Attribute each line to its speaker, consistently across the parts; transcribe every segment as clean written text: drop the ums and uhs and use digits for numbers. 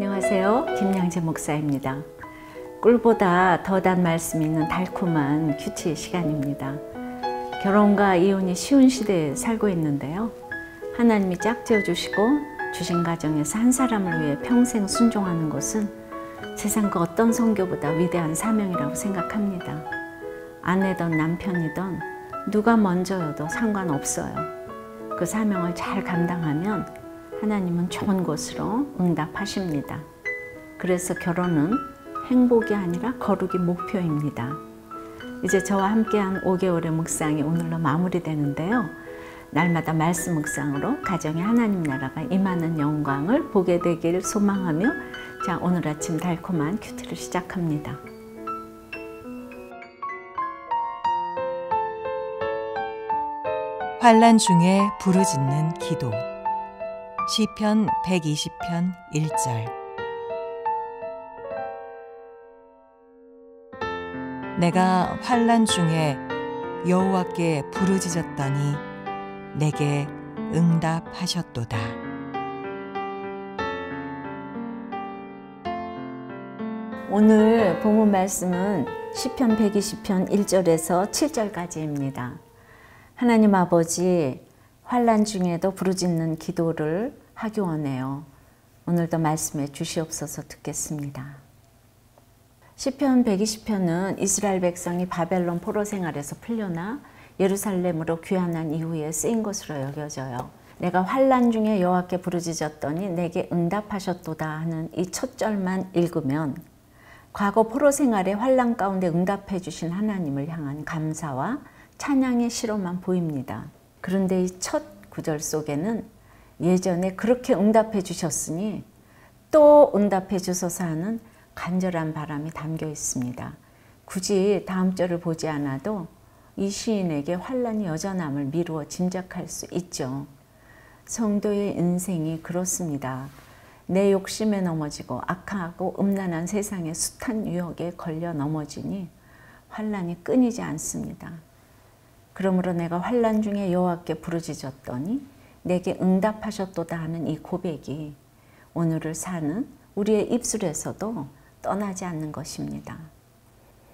Speaker 1: 안녕하세요. 김양재 목사입니다. 꿀보다 더 단 말씀이 있는 달콤한 큐티 시간입니다. 결혼과 이혼이 쉬운 시대에 살고 있는데요. 하나님이 짝지어 주시고 주신 가정에서 한 사람을 위해 평생 순종하는 것은 세상 그 어떤 선교보다 위대한 사명이라고 생각합니다. 아내든 남편이든 누가 먼저여도 상관없어요. 그 사명을 잘 감당하면 하나님은 좋은 곳으로 응답하십니다. 그래서 결혼은 행복이 아니라 거룩이 목표입니다. 이제 저와 함께한 5개월의 묵상이 오늘로 마무리되는데요. 날마다 말씀 묵상으로 가정의 하나님 나라가 임하는 영광을 보게 되길 소망하며 자, 오늘 아침 달콤한 큐티를 시작합니다.
Speaker 2: 환난 중에 부르짖는 기도 시편 120편 1절 내가 환난 중에 여호와께 부르짖었더니 내게 응답하셨도다.
Speaker 1: 오늘 본문 말씀은 시편 120편 1절에서 7절까지입니다. 하나님 아버지, 환난 중에도 부르짖는 기도를 하기 원해요. 오늘도 말씀해 주시옵소서. 듣겠습니다. 시편 120편은 이스라엘 백성이 바벨론 포로 생활에서 풀려나 예루살렘으로 귀환한 이후에 쓰인 것으로 여겨져요. 내가 환난 중에 여호와께 부르짖었더니 내게 응답하셨도다 하는 이 첫 절만 읽으면 과거 포로 생활의 환난 가운데 응답해 주신 하나님을 향한 감사와 찬양의 시로만 보입니다. 그런데 이 첫 구절 속에는 예전에 그렇게 응답해 주셨으니 또 응답해 주소서 하는 간절한 바람이 담겨 있습니다. 굳이 다음 절을 보지 않아도 이 시인에게 환난이 여전함을 미루어 짐작할 수 있죠. 성도의 인생이 그렇습니다. 내 욕심에 넘어지고 악하고 음란한 세상의 숱한 유혹에 걸려 넘어지니 환난이 끊이지 않습니다. 그러므로 내가 환난 중에 여호와께 부르짖었더니 내게 응답하셨도다 하는 이 고백이 오늘을 사는 우리의 입술에서도 떠나지 않는 것입니다.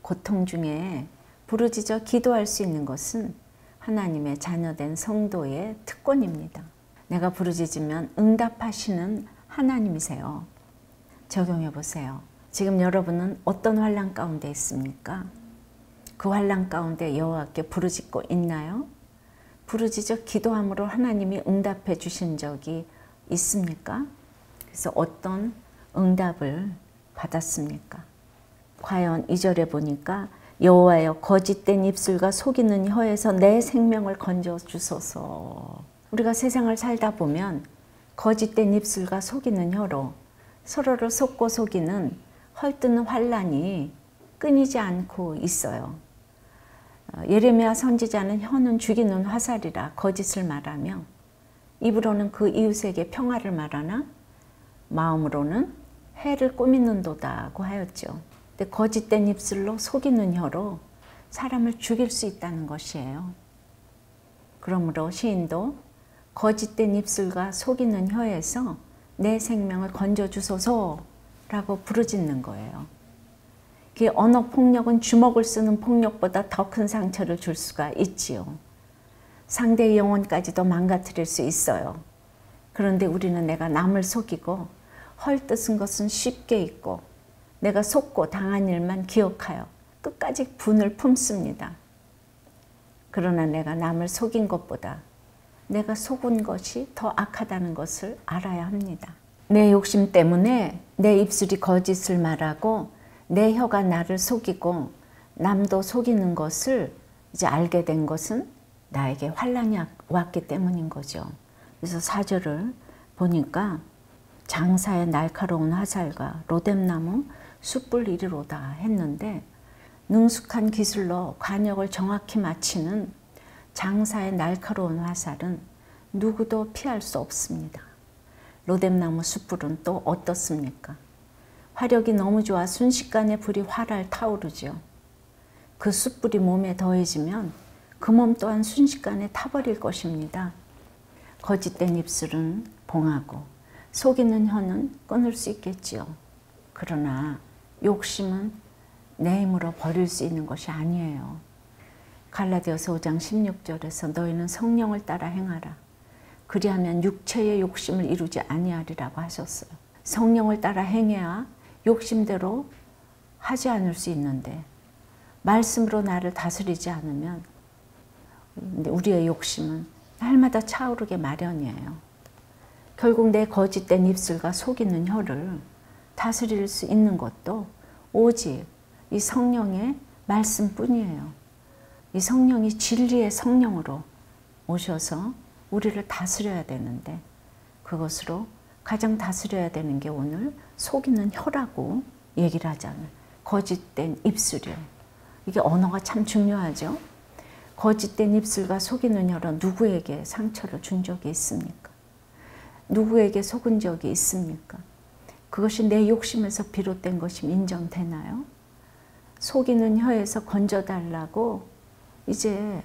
Speaker 1: 고통 중에 부르짖어 기도할 수 있는 것은 하나님의 자녀된 성도의 특권입니다. 내가 부르짖으면 응답하시는 하나님이세요. 적용해 보세요. 지금 여러분은 어떤 환난 가운데 있습니까? 그 환난 가운데 여호와께 부르짖고 있나요? 부르짖어 기도함으로 하나님이 응답해 주신 적이 있습니까? 그래서 어떤 응답을 받았습니까? 과연 2절에 보니까 여호와여 거짓된 입술과 속이는 혀에서 내 생명을 건져 주소서. 우리가 세상을 살다 보면 거짓된 입술과 속이는 혀로 서로를 속고 속이는 헐뜯는 환난이 끊이지 않고 있어요. 예레미야 선지자는 혀는 죽이는 화살이라 거짓을 말하며 입으로는 그 이웃에게 평화를 말하나 마음으로는 해를 꾸미는도다고 하였죠. 근데 거짓된 입술로 속이는 혀로 사람을 죽일 수 있다는 것이에요. 그러므로 시인도 거짓된 입술과 속이는 혀에서 내 생명을 건져주소서라고 부르짖는 거예요. 그 언어 폭력은 주먹을 쓰는 폭력보다 더 큰 상처를 줄 수가 있지요. 상대의 영혼까지도 망가뜨릴 수 있어요. 그런데 우리는 내가 남을 속이고 헐뜯은 것은 쉽게 잊고 내가 속고 당한 일만 기억하여 끝까지 분을 품습니다. 그러나 내가 남을 속인 것보다 내가 속은 것이 더 악하다는 것을 알아야 합니다. 내 욕심 때문에 내 입술이 거짓을 말하고 내 혀가 나를 속이고 남도 속이는 것을 이제 알게 된 것은 나에게 환난이 왔기 때문인 거죠. 그래서 4절을 보니까 장사의 날카로운 화살과 로뎀나무 숯불 이리로다 했는데 능숙한 기술로 관역을 정확히 맞히는 장사의 날카로운 화살은 누구도 피할 수 없습니다. 로뎀나무 숯불은 또 어떻습니까? 화력이 너무 좋아 순식간에 불이 활활 타오르죠. 그 숯불이 몸에 더해지면 그 몸 또한 순식간에 타버릴 것입니다. 거짓된 입술은 봉하고 속이는 혀는 끊을 수 있겠지요. 그러나 욕심은 내 힘으로 버릴 수 있는 것이 아니에요. 갈라디아서 5장 16절에서 너희는 성령을 따라 행하라. 그리하면 육체의 욕심을 이루지 아니하리라고 하셨어요. 성령을 따라 행해야 욕심대로 하지 않을 수 있는데 말씀으로 나를 다스리지 않으면 우리의 욕심은 날마다 차오르게 마련이에요. 결국 내 거짓된 입술과 속이는 혀를 다스릴 수 있는 것도 오직 이 성령의 말씀뿐이에요. 이 성령이 진리의 성령으로 오셔서 우리를 다스려야 되는데 그것으로 가장 다스려야 되는 게 오늘 속이는 혀라고 얘기를 하잖아요. 거짓된 입술이요. 이게 언어가 참 중요하죠. 거짓된 입술과 속이는 혀로 누구에게 상처를 준 적이 있습니까? 누구에게 속은 적이 있습니까? 그것이 내 욕심에서 비롯된 것이 인정되나요? 속이는 혀에서 건져달라고 이제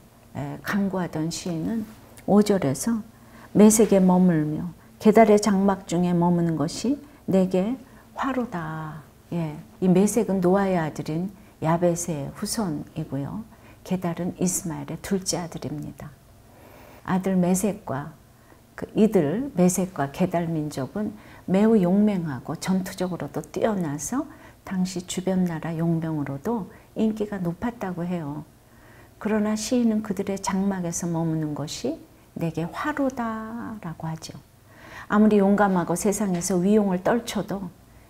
Speaker 1: 간구하던 시인은 5절에서 매색에 머물며 계달의 장막 중에 머무는 것이 내게 화로다. 예, 이 매색은 노아의 아들인 야벳의 후손이고요. 게달은 이스마엘의 둘째 아들입니다. 아들 메색과 이들 메색과 게달 민족은 매우 용맹하고 전투적으로도 뛰어나서 당시 주변 나라 용병으로도 인기가 높았다고 해요. 그러나 시인은 그들의 장막에서 머무는 것이 내게 화로다라고 하죠. 아무리 용감하고 세상에서 위용을 떨쳐도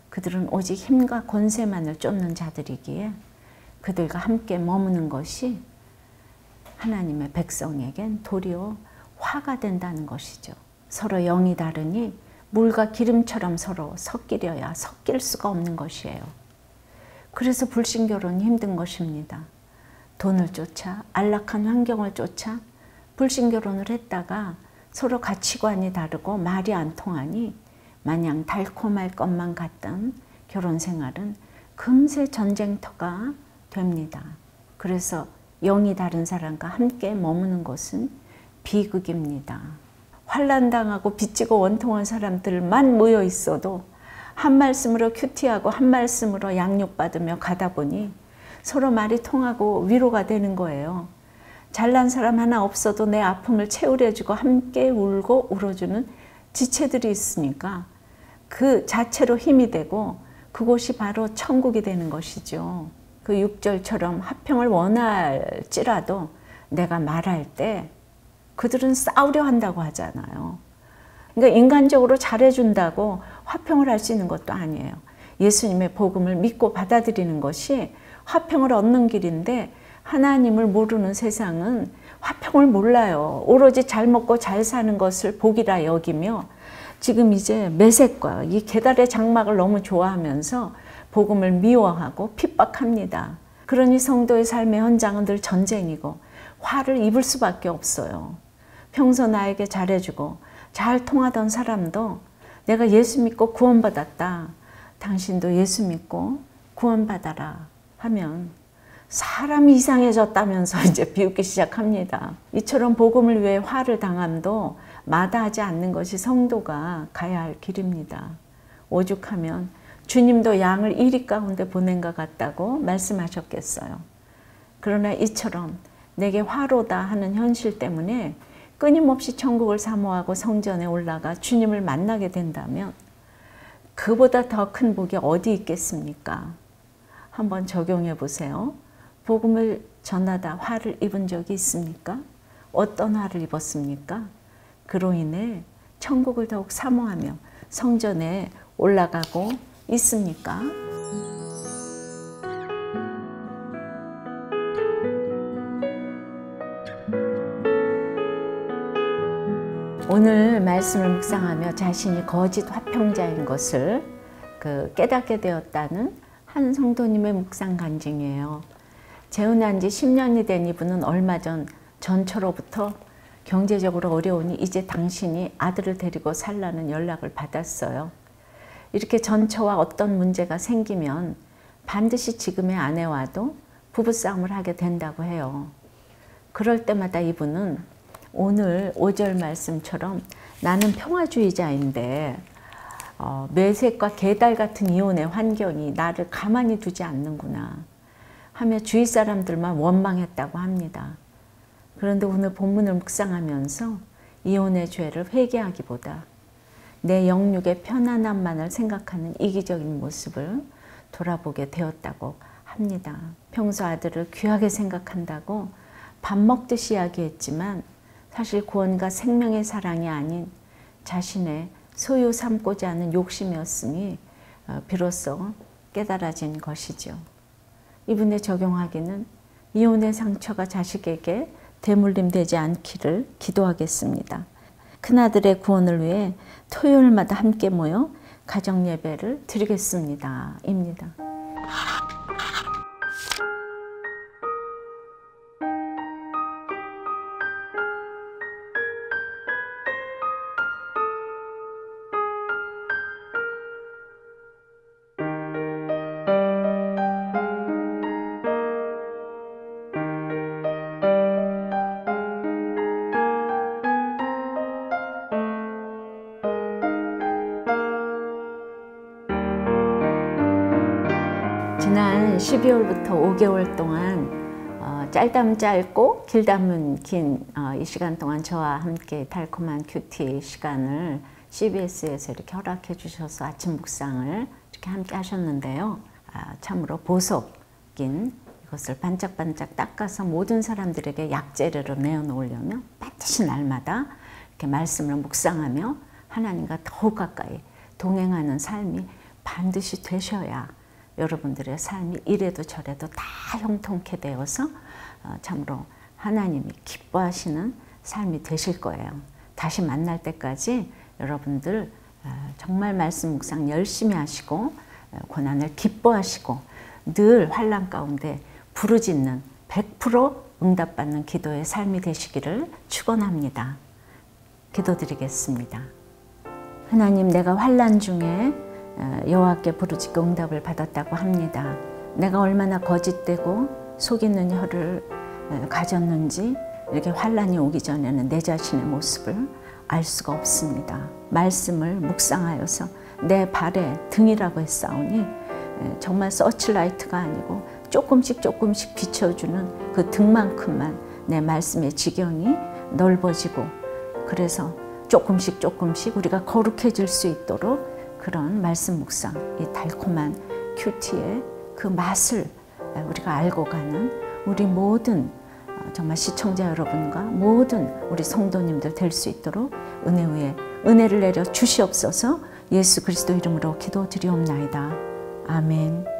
Speaker 1: 그들은 오직 힘과 권세만을 쫓는 자들이기에 그들과 함께 머무는 것이 하나님의 백성에겐 도리어 화가 된다는 것이죠. 서로 영이 다르니 물과 기름처럼 서로 섞이려야 섞일 수가 없는 것이에요. 그래서 불신결혼이 힘든 것입니다. 돈을 쫓아 안락한 환경을 쫓아 불신결혼을 했다가 서로 가치관이 다르고 말이 안 통하니 마냥 달콤할 것만 같던 결혼 생활은 금세 전쟁터가 됩니다. 그래서 영이 다른 사람과 함께 머무는 것은 비극입니다. 환난당하고 빚지고 원통한 사람들만 모여 있어도 한 말씀으로 큐티하고 한 말씀으로 양육받으며 가다 보니 서로 말이 통하고 위로가 되는 거예요. 잘난 사람 하나 없어도 내 아픔을 채우려주고 함께 울고 울어주는 지체들이 있으니까 그 자체로 힘이 되고 그곳이 바로 천국이 되는 것이죠. 그 6절처럼 화평을 원할지라도 내가 말할 때 그들은 싸우려 한다고 하잖아요. 그러니까 인간적으로 잘해준다고 화평을 할 수 있는 것도 아니에요. 예수님의 복음을 믿고 받아들이는 것이 화평을 얻는 길인데 하나님을 모르는 세상은 화평을 몰라요. 오로지 잘 먹고 잘 사는 것을 복이라 여기며 지금 이제 메색과 이 계달의 장막을 너무 좋아하면서 복음을 미워하고 핍박합니다. 그러니 성도의 삶의 현장은 늘 전쟁이고 화를 입을 수밖에 없어요. 평소 나에게 잘해주고 잘 통하던 사람도 내가 예수 믿고 구원받았다. 당신도 예수 믿고 구원받아라 하면 사람이 이상해졌다면서 이제 비웃기 시작합니다. 이처럼 복음을 위해 화를 당함도 마다하지 않는 것이 성도가 가야 할 길입니다. 오죽하면 주님도 양을 이리 가운데 보낸 것 같다고 말씀하셨겠어요. 그러나 이처럼 내게 화로다 하는 현실 때문에 끊임없이 천국을 사모하고 성전에 올라가 주님을 만나게 된다면 그보다 더 큰 복이 어디 있겠습니까? 한번 적용해 보세요. 복음을 전하다 화를 입은 적이 있습니까? 어떤 화를 입었습니까? 그로 인해 천국을 더욱 사모하며 성전에 올라가고 있습니까? 오늘 말씀을 묵상하며 자신이 거짓 화평자인 것을 깨닫게 되었다는 한 성도님의 묵상 간증이에요. 재혼한 지 10년이 된 이분은 얼마 전 전처로부터 경제적으로 어려우니 이제 당신이 아들을 데리고 살라는 연락을 받았어요. 이렇게 전처와 어떤 문제가 생기면 반드시 지금의 아내와도 부부싸움을 하게 된다고 해요. 그럴 때마다 이분은 오늘 5절 말씀처럼 나는 평화주의자인데 매색과 계달 같은 이혼의 환경이 나를 가만히 두지 않는구나 하며 주위 사람들만 원망했다고 합니다. 그런데 오늘 본문을 묵상하면서 이혼의 죄를 회개하기보다 내 영육의 편안함만을 생각하는 이기적인 모습을 돌아보게 되었다고 합니다. 평소 아들을 귀하게 생각한다고 밥 먹듯이 이야기했지만 사실 구원과 생명의 사랑이 아닌 자신의 소유 삼고자 하는 욕심이었음이 비로소 깨달아진 것이죠. 이분에 적용하기는 이혼의 상처가 자식에게 대물림되지 않기를 기도하겠습니다. 큰아들의 구원을 위해 토요일마다 함께 모여 가정예배를 드리겠습니다. 입니다. 지난 12월부터 5개월 동안 짧다면 짧고 길다면 긴 이 시간 동안 저와 함께 달콤한 큐티 시간을 CBS에서 이렇게 허락해 주셔서 아침 묵상을 이렇게 함께 하셨는데요. 참으로 보석인 이것을 반짝반짝 닦아서 모든 사람들에게 약재료로 내어놓으려면 반드시 날마다 이렇게 말씀을 묵상하며 하나님과 더욱 가까이 동행하는 삶이 반드시 되셔야 여러분들의 삶이 이래도 저래도 다 형통케 되어서 참으로 하나님이 기뻐하시는 삶이 되실 거예요. 다시 만날 때까지 여러분들 정말 말씀 묵상 열심히 하시고 고난을 기뻐하시고 늘 환난 가운데 부르짖는 100% 응답받는 기도의 삶이 되시기를 축원합니다. 기도드리겠습니다. 하나님, 내가 환난 중에 여호와께 부르짖고 응답을 받았다고 합니다. 내가 얼마나 거짓되고 속이는 혀를 가졌는지 이렇게 환난이 오기 전에는 내 자신의 모습을 알 수가 없습니다. 말씀을 묵상하여서 내 발의 등이라고 했사오니 정말 서치라이트가 아니고 조금씩 조금씩 비춰주는 그 등만큼만 내 말씀의 지경이 넓어지고 그래서 조금씩 조금씩 우리가 거룩해질 수 있도록 그런 말씀 묵상, 이 달콤한 큐티의 그 맛을 우리가 알고 가는 우리 모든 정말 시청자 여러분과 모든 우리 성도님들 될 수 있도록 은혜 위에 은혜를 내려 주시옵소서. 예수 그리스도 이름으로 기도드리옵나이다. 아멘.